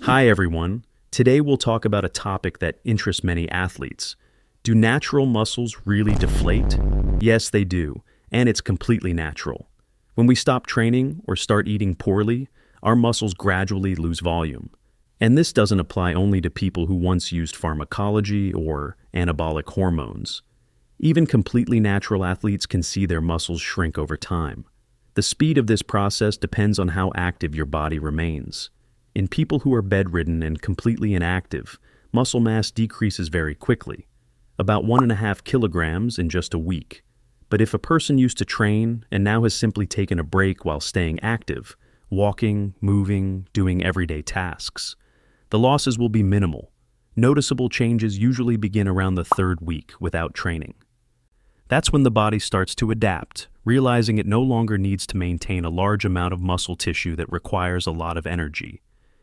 Hi everyone. Today we'll talk about a topic that interests many athletes. Do natural muscles really deflate? Yes, they do, and it's completely natural. When we stop training or start eating poorly, our muscles gradually lose volume. And this doesn't apply only to people who once used pharmacology or anabolic hormones. Even completely natural athletes can see their muscles shrink over time. The speed of this process depends on how active your body remains. In people who are bedridden and completely inactive, muscle mass decreases very quickly, about 1.5 kilograms in just a week. But if a person used to train and now has simply taken a break while staying active, walking, moving, doing everyday tasks, the losses will be minimal. Noticeable changes usually begin around the 3rd week without training. That's when the body starts to adapt, realizing it no longer needs to maintain a large amount of muscle tissue that requires a lot of energy.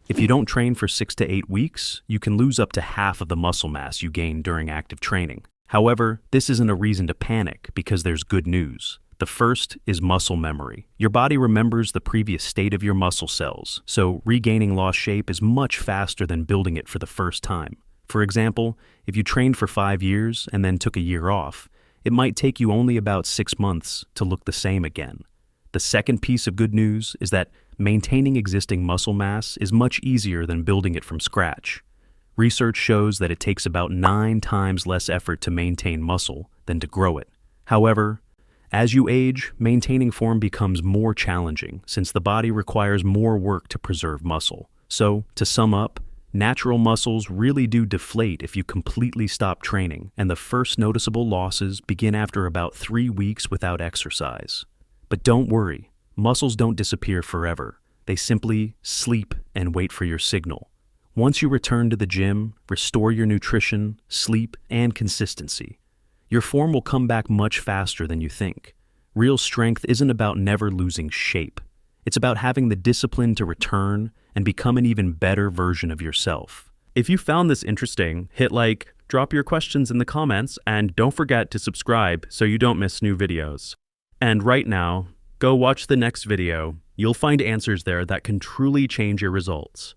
If you don't train for 6 to 8 weeks, you can lose up to half of the muscle mass you gained during active training. However, this isn't a reason to panic because there's good news. The first is muscle memory. Your body remembers the previous state of your muscle cells, so regaining lost shape is much faster than building it for the first time. For example, if you trained for 5 years and then took a year off, it might take you only about 6 months to look the same again. The second piece of good news is that maintaining existing muscle mass is much easier than building it from scratch. Research shows that it takes about 9 times less effort to maintain muscle than to grow it. However, as you age, maintaining form becomes more challenging since the body requires more work to preserve muscle. So, to sum up, natural muscles really do deflate if you completely stop training, and the first noticeable losses begin after about 3 weeks without exercise. But don't worry, muscles don't disappear forever. They simply sleep and wait for your signal. Once you return to the gym, restore your nutrition, sleep, and consistency. Your form will come back much faster than you think. Real strength isn't about never losing shape. It's about having the discipline to return and become an even better version of yourself. If you found this interesting, hit like, drop your questions in the comments, and don't forget to subscribe so you don't miss new videos. And right now, go watch the next video. You'll find answers there that can truly change your results.